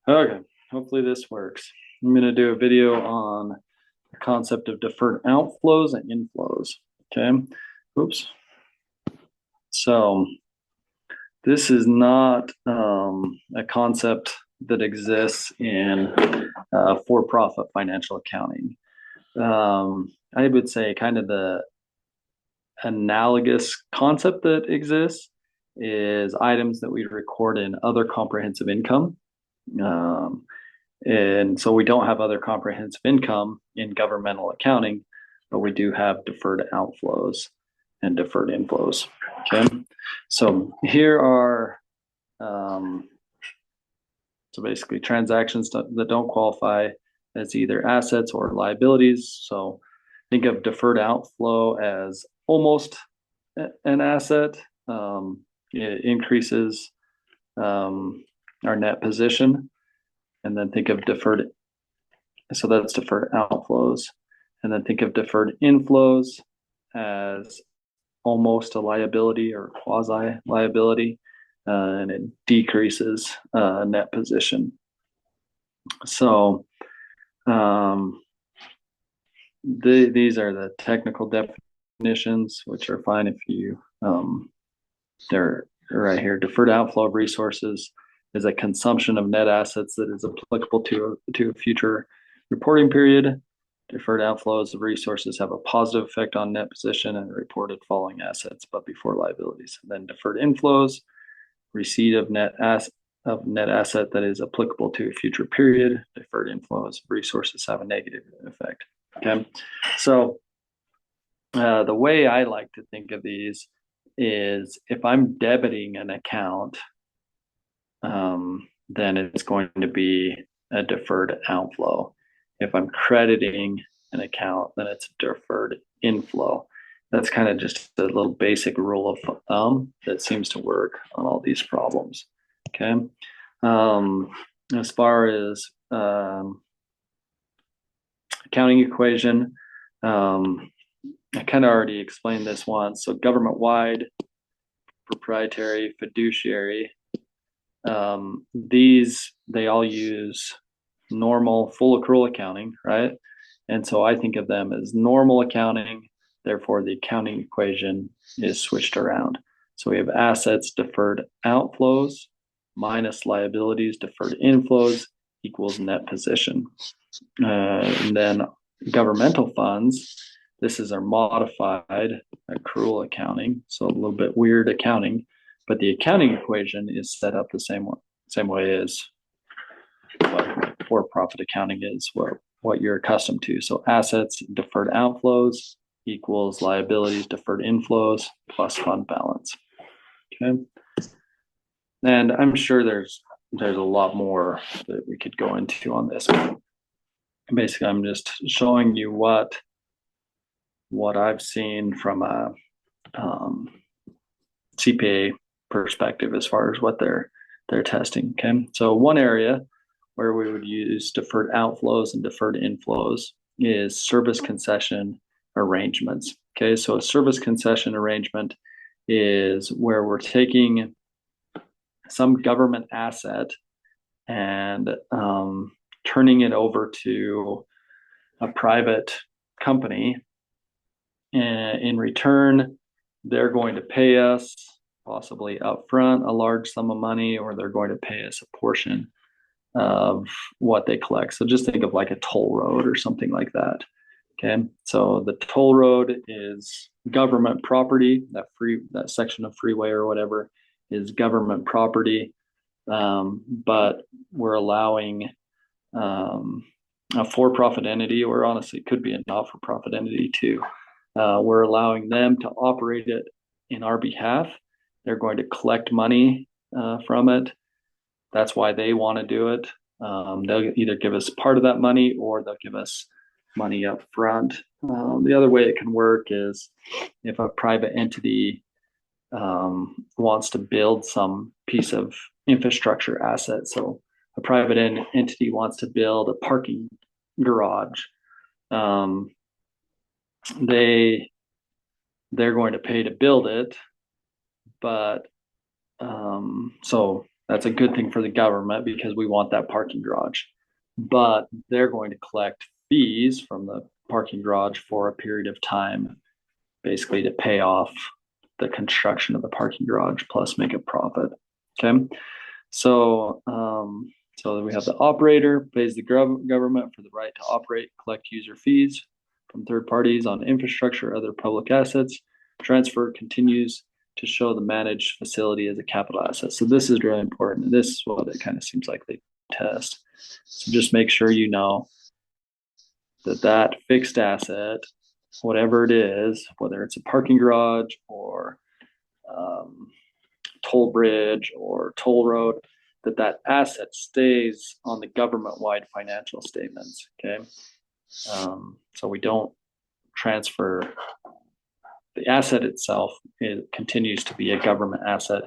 Okay, hopefully this works. I'm going to do a video on the concept of deferred outflows and inflows. Okay, oops. So this is not a concept that exists in for-profit financial accounting. I would say kind of the analogous concept that exists is items that we record in other comprehensive income. Um, And so we don't have other comprehensive income in governmental accounting, but we do have deferred outflows and deferred inflows. Okay. So here are, so basically transactions that don't qualify as either assets or liabilities. So think of deferred outflow as almost an asset. It increases our net position. And then think of deferred, so that's deferred outflows. And then think of deferred inflows as almost a liability or quasi liability, and it decreases net position. So these are the technical definitions, which are fine if you, they're right here. Deferred outflow of resources is a consumption of net assets that is applicable to a future reporting period. Deferred outflows of resources have a positive effect on net position and reported following assets, but before liabilities. And then deferred inflows, receipt of net asset that is applicable to a future period. Deferred inflows of resources have a negative effect. Okay, so the way I like to think of these is if I'm debiting an account, then it's going to be a deferred outflow. If I'm crediting an account, then it's a deferred inflow. That's kind of just a little basic rule of thumb that seems to work on all these problems. Okay. As far as accounting equation, I kind of already explained this once. So government-wide, proprietary, fiduciary, they all use normal full accrual accounting, right? And so I think of them as normal accounting. Therefore, the accounting equation is switched around. So we have assets deferred outflows minus liabilities deferred inflows equals net position. And then governmental funds, this is our modified accrual accounting. So a little bit weird accounting, but the accounting equation is set up the same way as what for-profit accounting is, what you're accustomed to. So assets deferred outflows equals liabilities deferred inflows plus fund balance. Okay, and I'm sure there's a lot more that we could go into on this. Basically, I'm just showing you what I've seen from a CPA perspective as far as what they're testing. Okay, so one area where we would use deferred outflows and deferred inflows is service concession arrangements. Okay, so a service concession arrangement is where we're taking some government asset and turning it over to a private company. And in return, they're going to pay us possibly upfront a large sum of money, or they're going to pay us a portion of what they collect. So just think of like a toll road or something like that. Okay, so the toll road is government property. That section of freeway or whatever is government property, but we're allowing a for-profit entity, or honestly, it could be a not-for-profit entity too. We're allowing them to operate it in our behalf. They're going to collect money from it. That's why they want to do it. They'll either give us part of that money or they'll give us money up front. The other way it can work is if a private entity wants to build some piece of infrastructure asset. So a private entity wants to build a parking garage. They're going to pay to build it, but so That's a good thing for the government because we want that parking garage. But they're going to collect fees from the parking garage for a period of time, basically to pay off the construction of the parking garage plus make a profit. Okay. So we have the operator pays the government for the right to operate, collect user fees from third parties on infrastructure or other public assets. Transfer continues to show the managed facility as a capital asset. So this is really important. This is what it kind of seems like they test. So just make sure you know that fixed asset, whatever it is, whether it's a parking garage or toll bridge or toll road, that asset stays on the government-wide financial statements. Okay. So we don't transfer the asset itself. It continues to be a government asset.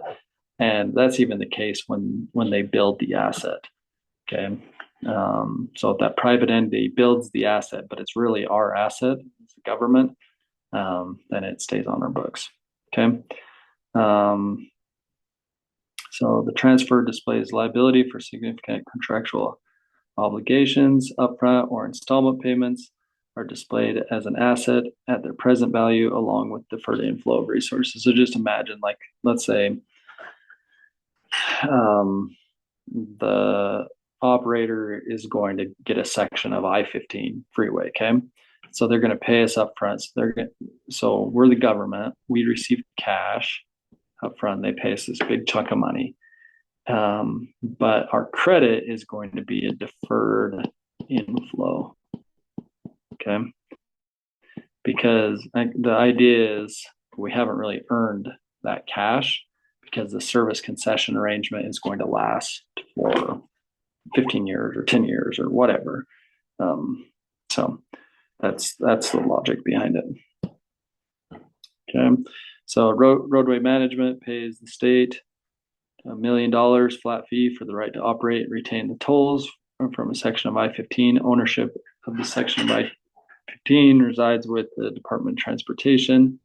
And that's even the case when they build the asset. Okay. So if that private entity builds the asset, but it's really our asset, it's the government, then it stays on our books. Okay. So the transfer displays liability for significant contractual obligations, upfront or installment payments are displayed as an asset at their present value along with deferred inflow of resources. So just imagine, like, let's say the operator is going to get a section of I-15 freeway. Okay. So they're going to pay us up front. So we're the government. We receive cash up front. They pay us this big chunk of money. But our credit is going to be a deferred inflow. Okay. Because the idea is we haven't really earned that cash because the service concession arrangement is going to last for 15 years or 10 years or whatever. So that's the logic behind it. Okay. So roadway management pays the state $1 million flat fee for the right to operate and retain the tolls from a section of I-15. Ownership of the section of I-15 resides with the Department of Transportation,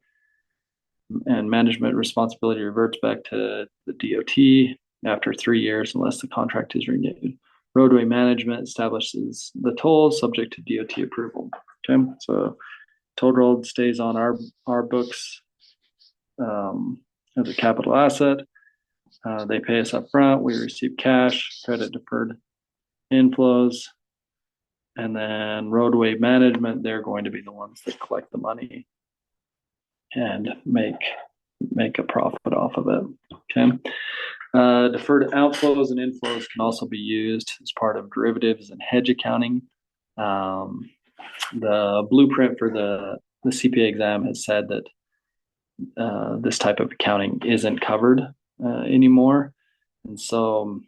and management responsibility reverts back to the DOT after 3 years unless the contract is renewed. Roadway management establishes the tolls subject to DOT approval. Okay, so toll road stays on our books as a capital asset. They pay us up front. We receive cash, credit deferred inflows, and then roadway management, they're going to be the ones that collect the money and make a profit off of it. Okay. Deferred outflows and inflows can also be used as part of derivatives and hedge accounting. The blueprint for the CPA exam has said that this type of accounting isn't covered anymore, and so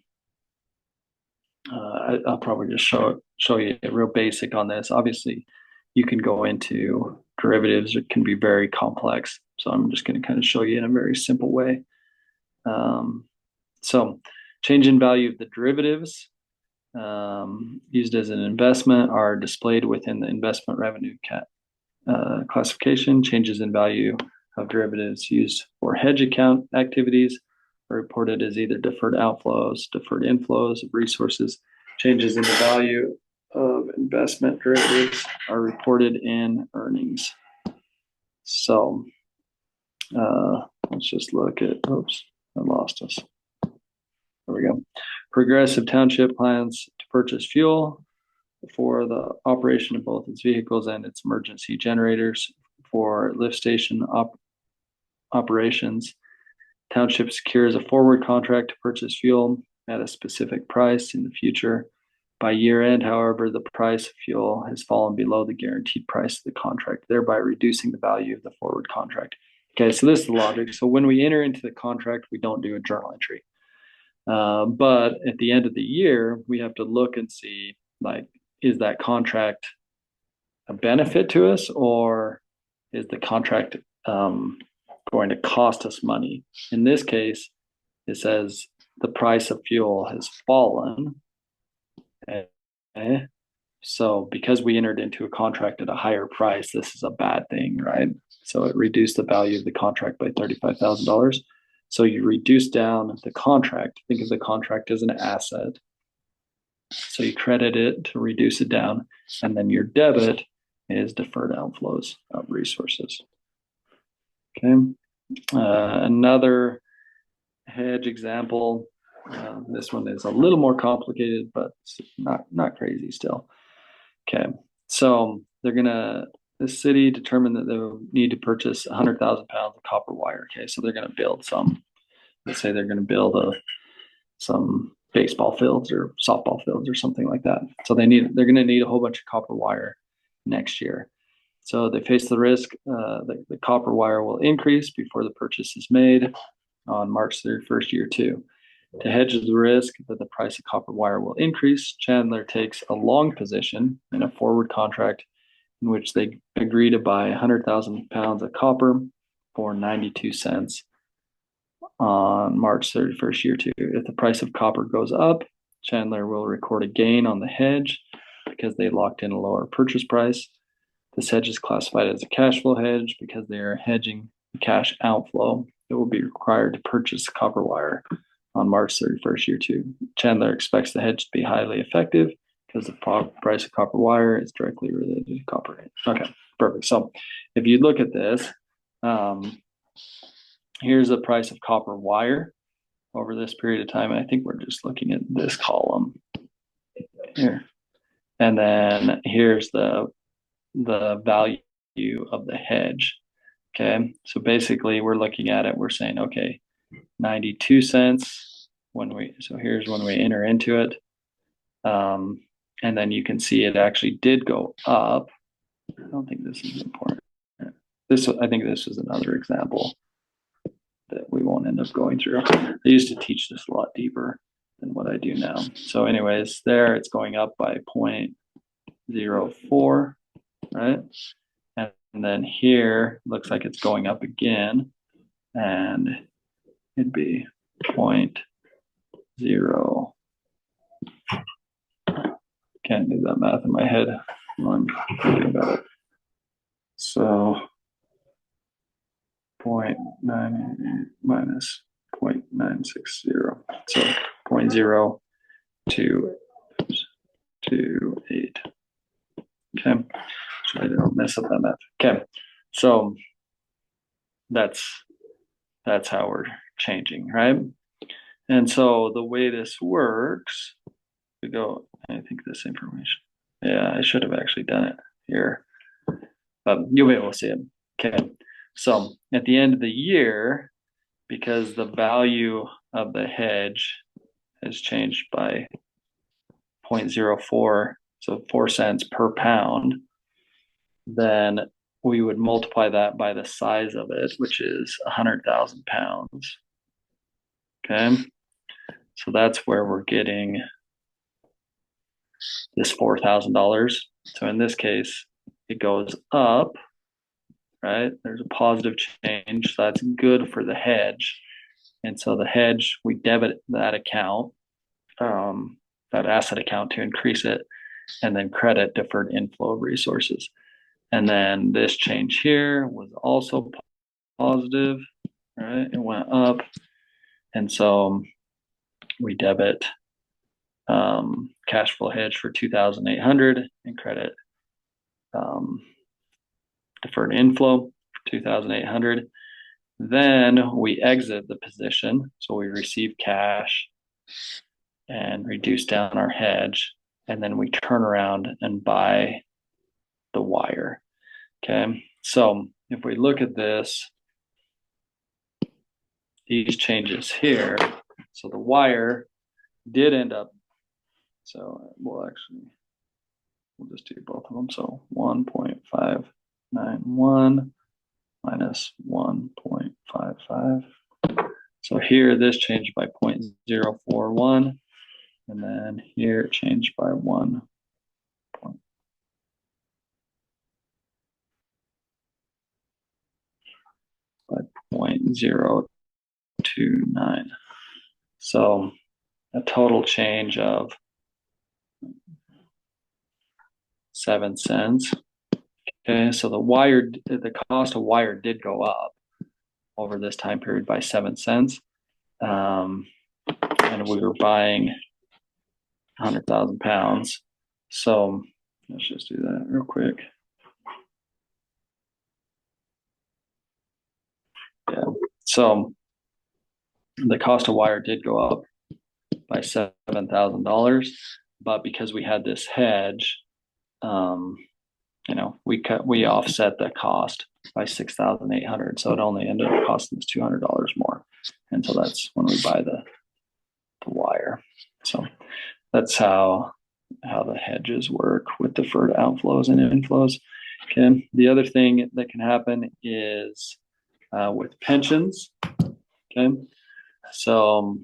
I'll probably just show you a real basic on this. Obviously, you can go into derivatives; it can be very complex. So I'm just going to kind of show you in a very simple way. So change in value of the derivatives used as an investment are displayed within the investment revenue classification. Changes in value of derivatives used for hedge account activities are reported as either deferred outflows, deferred inflows of resources. Changes in the value of investment derivatives are reported in earnings. So let's just look at, oops, I lost us. There we go. Progressive Township plans to purchase fuel for the operation of both its vehicles and its emergency generators for lift station operations. Township secures a forward contract to purchase fuel at a specific price in the future. By year end, however, the price of fuel has fallen below the guaranteed price of the contract, thereby reducing the value of the forward contract. Okay, so this is the logic. So when we enter into the contract, we don't do a journal entry. But at the end of the year, we have to look and see, like, is that contract a benefit to us, or is the contract going to cost us money? In this case, it says the price of fuel has fallen. Okay. So because we entered into a contract at a higher price, this is a bad thing, right? So it reduced the value of the contract by $35,000. So you reduce down the contract. Think of the contract as an asset. So you credit it to reduce it down, and then your debit is deferred outflows of resources. Okay. Another hedge example. This one is a little more complicated, but not crazy still. Okay. So the city determined that they need to purchase 100,000 pounds of copper wire. Okay. So they're going to build some, let's say they're going to build some baseball fields or softball fields or something like that. So they're going to need a whole bunch of copper wire next year. So they face the risk that the copper wire will increase before the purchase is made on March 31st, year two. To hedge the risk that the price of copper wire will increase, Chandler takes a long position in a forward contract in which they agree to buy 100,000 pounds of copper for 92 cents on March 31st, year two. If the price of copper goes up, Chandler will record a gain on the hedge because they locked in a lower purchase price. This hedge is classified as a cash flow hedge because they are hedging the cash outflow that will be required to purchase copper wire on March 31st, year two. Chandler expects the hedge to be highly effective because the price of copper wire is directly related to copper. Okay, perfect. So if you look at this, here's the price of copper wire over this period of time. I think we're just looking at this column here. And then here's the value of the hedge. Okay, so basically we're looking at it, we're saying, okay, 92 cents so here's when we enter into it. And then you can see it actually did go up. I don't think this is important. I think this is another example that we won't end up going through. I used to teach this a lot deeper than what I do now. So anyways, there it's going up by 0.04, right? And then here looks like it's going up again, and it'd be 0.0. Can't do that math in my head when I'm thinking about it. So 0.9 minus 0.960. So 0.028. Okay. So I don't mess up that math. Okay. So that's how we're changing, right? And so the way this works, we go, I think this information. Yeah, I should have actually done it here. But you'll be able to see it. Okay. So at the end of the year, because the value of the hedge has changed by 0.04, so 4 cents per pound, then we would multiply that by the size of it, which is 100,000 pounds. Okay. So that's where we're getting this $4,000. So in this case, it goes up, right? There's a positive change. So that's good for the hedge. And so the hedge, we debit that account, that asset account to increase it, and then credit deferred inflow of resources. And then this change here was also positive, right? It went up. And so we debit cash flow hedge for 2,800 and credit deferred inflow for 2,800. Then we exit the position. So we receive cash and reduce down our hedge. And then we turn around and buy the wire. Okay. So if we look at this, these changes here, so the wire did end up, so we'll just do both of them. So 1.591 minus 1.55. So here this changed by 0.041, and then here it changed by 0.029. So a total change of 7 cents. Okay, so the cost of wire did go up over this time period by 7 cents. And we were buying 100,000 pounds. So let's just do that real quick. Yeah. So the cost of wire did go up by $7,000, but because we had this hedge, we offset the cost by 6,800. So it only ended up costing us $200 more. And so that's when we buy the wire. So that's how the hedges work with deferred outflows and inflows. Okay. The other thing that can happen is with pensions. Okay. So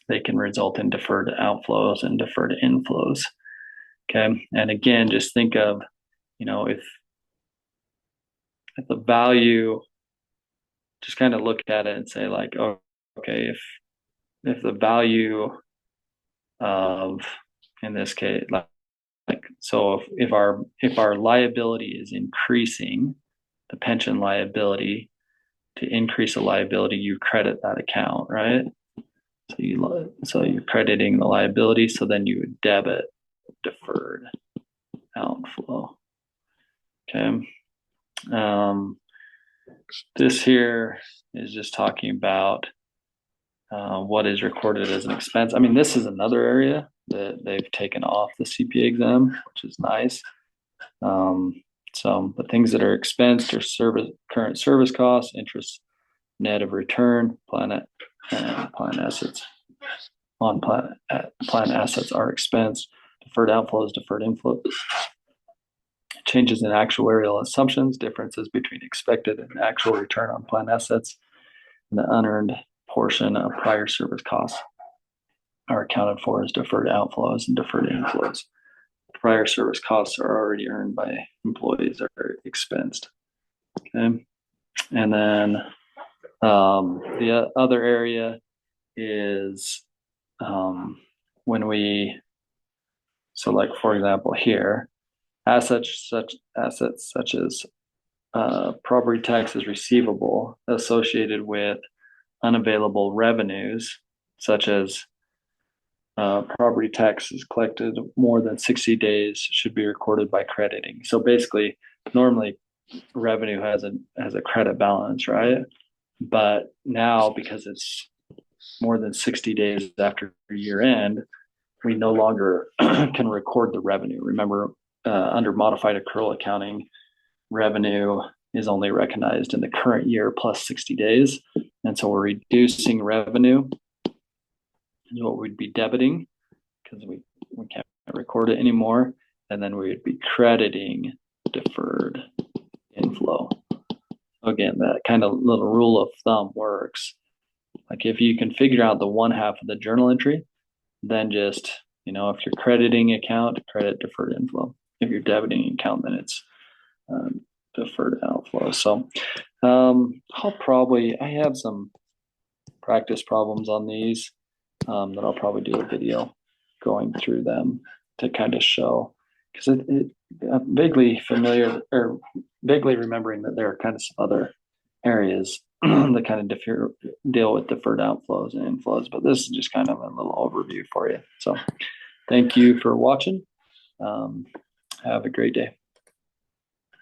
they can result in deferred outflows and deferred inflows. Okay. And again, just think of, if the value, just kind of look at it and say like, oh, okay, if the value of, in this case, so if our liability is increasing, the pension liability, to increase a liability, you credit that account, right? So you're crediting the liability, so then you would debit deferred outflow. Okay. This here is just talking about what is recorded as an expense. I mean, this is another area that they've taken off the CPA exam, which is nice. So the things that are expensed are current service costs, interest net of return, plan assets. Plan assets are expensed. Deferred outflows, deferred inflows. Changes in actuarial assumptions, differences between expected and actual return on plan assets, and the unearned portion of prior service costs are accounted for as deferred outflows and deferred inflows. Prior service costs are already earned by employees are expensed. Okay. And then the other area is so like for example here, assets such as property taxes receivable associated with unavailable revenues, such as property taxes collected more than 60 days should be recorded by crediting. So basically, normally revenue has a credit balance, right? But now, because it's more than 60 days after year end, we no longer can record the revenue. Remember, under modified accrual accounting, revenue is only recognized in the current year plus 60 days. And so we're reducing revenue is what we'd be debiting because we can't record it anymore. And then we would be crediting deferred inflow. Again, that kind of little rule of thumb works. Like if you can figure out the one half of the journal entry, then just, if you're crediting account, credit deferred inflow. If you're debiting account, then it's deferred outflow. So I have some practice problems on these that I'll probably do a video going through them to kind of show, because I'm vaguely familiar or vaguely remembering that there are kind of some other areas that kind of deal with deferred outflows and inflows, but this is just kind of a little overview for you. So thank you for watching. Have a great day.